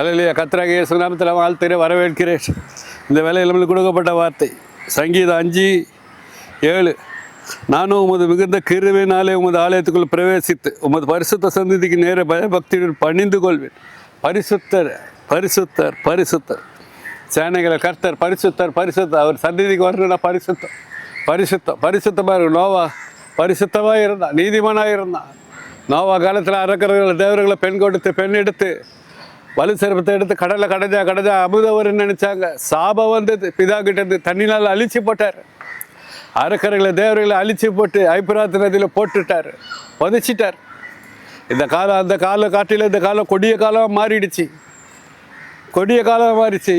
அல்லேலூயா. கர்த்தராகிய இயேசு நாமத்தில் வாழ்த்துகிறேன், வரவேற்கிறேன். இந்த வேளையில் நம்மளுக்கு கொடுக்கப்பட்ட வார்த்தை சங்கீதம் 5:7. நானும் உமது மிகுந்த கிருபையினாலே உமது ஆலயத்துக்குள் பிரவேசித்து உமது பரிசுத்த சந்நிதிக்கு நேர பயபக்தியுடன் பணிந்து கொள்வேன். பரிசுத்தர் பரிசுத்தர் பரிசுத்தர், சேனைகளை கர்த்தர் பரிசுத்தர் பரிசுத்தர். அவர் சந்நிதிக்கு வரணும்னா பரிசுத்தம் பரிசுத்தம் பரிசுத்தமாக இருக்கும். நோவா பரிசுத்தமாக இருந்தான், நீதிமானாக இருந்தான். நோவா காலத்தில் அறக்கிறவர்களை தேவர்களை பெண் கொடுத்து பெண் எடுத்து வலு சிறப்பத்தை எடுத்து கடலை கடைஞ்சா அமுதவர்னு நினச்சாங்க. சாபம் வந்தது, பிதா கிட்டேருந்து தண்ணினால் அழிச்சு போட்டார். அறக்கரைகளை தேவர்களை அழிச்சு போட்டு ஐப்பிராத்து நதியில் போட்டுட்டார், புதைச்சிட்டார். இந்த காலம் அந்த காலம் காட்டில் இந்த காலம் கொடிய காலம் மாறிடுச்சு, கொடிய காலம் மாறிடுச்சு.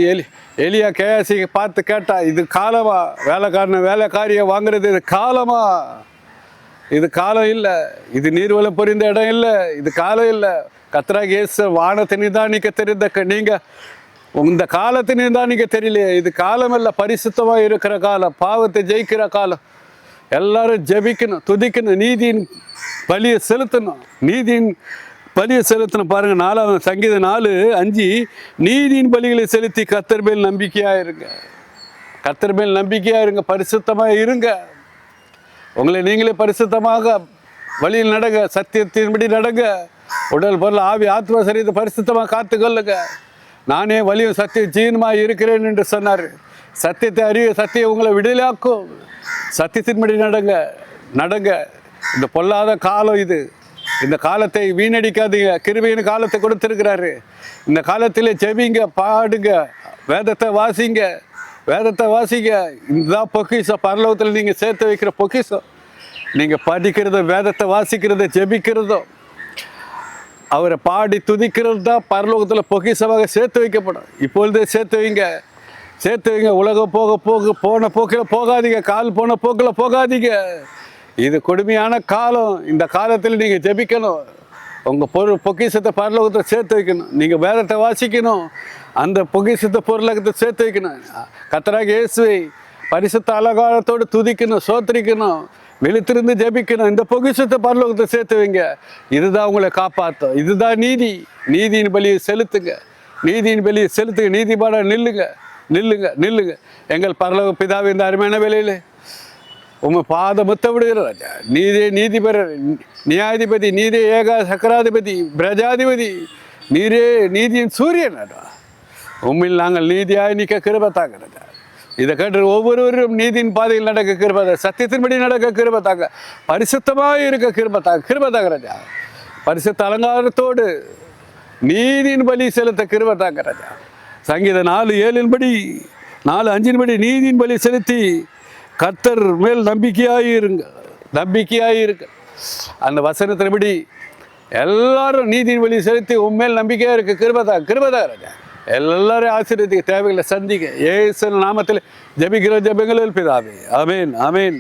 எலியா கேசி பார்த்து கேட்டா, இது காலமா? வேலைக்காரியை வாங்குறது இது காலமா? இது காலம் இல்லை, இது நீர்வளம் பொறிந்த இடம் இல்லை, இது காலம் இல்லை. கர்த்தராகிய இயேசு வானத்தை நிதானிக்க தெரிந்த நீங்கள் இந்த காலத்தை நிதானிக்க தெரியலையே. இது காலம் இல்லை, பரிசுத்தமாக இருக்கிற காலம், பாவத்தை ஜெயிக்கிற காலம். எல்லாரும் ஜெபிக்கணும், துதிக்கணும், நீதியின் பலியை செலுத்தணும், நீதியின் பலியை செலுத்தணும். பாருங்கள், 4 சங்கீதம் 4:5, நீதியின் பலிகளை செலுத்தி கர்த்தர் மேல் நம்பிக்கையாக இருங்க. கர்த்தர் மேல் நம்பிக்கையாக இருங்க, பரிசுத்தமாக இருங்க. உங்களை நீங்களே பரிசுத்தமாக வழியில் நடங்க, சத்தியத்தின்படி நடங்க. உடல் பொருள் ஆவி ஆத்மா சரீரத்தை பரிசுத்தமாக காத்துக்கொள்ளுங்க. நானே வலியும் சத்தியம் ஜீவனமாக இருக்கிறேன் என்று சொன்னார். சத்தியத்தை அறிய சத்தியம் உங்களை விடுதலையாக்கும். சத்தியத்தின்படி நடங்க நடங்க. இந்த பொல்லாத காலம் இது, இந்த காலத்தை வீணடிக்காதீங்க. கிருபையின் காலத்தை கொடுத்துருக்கிறாரு. இந்த காலத்தில் ஜெபிங்க, பாடுங்க, வேதத்தை வாசிங்க, வேதத்தை வாசிங்க. இதுதான் பொக்கிஷம், பரலோகத்தில் நீங்கள் சேர்த்து வைக்கிற பொக்கிஷம். நீங்கள் படிக்கிறதோ, வேதத்தை வாசிக்கிறதோ, ஜெபிக்கிறதோ, அவரை பாடி துதிக்கிறது தான் பரலோகத்தில் பொக்கிஷமாக சேர்த்து வைக்கப்படும். இப்பொழுதே சேர்த்து வைங்க, சேர்த்து வைங்க. உலகம் போன போக்கில் போகாதீங்க, கால் போன போக்கில் போகாதீங்க. இது கொடுமையான காலம். இந்த காலத்தில் நீங்கள் ஜெபிக்கணும், உங்கள் பொக்கிஷத்தை பரலோகத்தை சேர்த்து வைக்கணும். நீங்கள் வேதத்தை வாசிக்கணும், அந்த பொக்கிஷத்தை பொருளகத்தை சேர்த்து வைக்கணும். கர்த்தராகிய இயேசுவை பரிசுத்த அலங்காரத்தோடு துதிக்கணும், சோத்திரிக்கணும், விழித்திருந்து ஜெபிக்கணும். இந்த பொக்கிஷத்தை பரலோகத்தை சேர்த்து வைங்க. இதுதான் உங்களை காப்பாற்றும். இதுதான் நீதி. நீதியின் பலியை செலுத்துங்க, நீதியின் பலியை செலுத்துங்க. நீதிபாட நில்லுங்க நில்லுங்க நில்லுங்க. எங்கள் பரலோக பிதாவை, இந்த அருமையான வேலையில் உங்கள் பாத முத்த விடுகிற ராஜா, நீதே நீதிபரர், நியாயாதிபதி, நீதே ஏகா சக்கராதிபதி, பிரஜாதிபதி, நீரே நீதியின் சூரியன். உண்மையில் நாங்கள் நீதியாக நிற்க கிருபை தாங்க ராஜா. இதை கேட்டு ஒவ்வொருவரும் நீதியின் பாதையில் நடக்க கிருபை, சத்தியத்தின்படி நடக்க கிருபை தாங்க, பரிசுத்தமாக இருக்க கிருபை தாங்க ராஜா. பரிசுத்த அலங்காரத்தோடு நீதியின் பலி செலுத்த கிருபை தாங்க ராஜா. சங்கீதம் 4:7 4:5 நீதியின் பலி செலுத்தி கர்த்தர் மேல் நம்பிக்கையாக இருங்க. அந்த வசனத்தின்படி எல்லாரும் நீதியின் பலி செலுத்தி உண்மையில் நம்பிக்கையாக இருக்க கிருபை தாங்க ராஜா. எல்லாரும் ஆசீர்வதிக்க, தேவைகளை சந்திக்க இயேசு நாமத்தில் ஜெபிக்கிற ஜெபங்களில் பிதாவே. ஆமென் ஆமென்.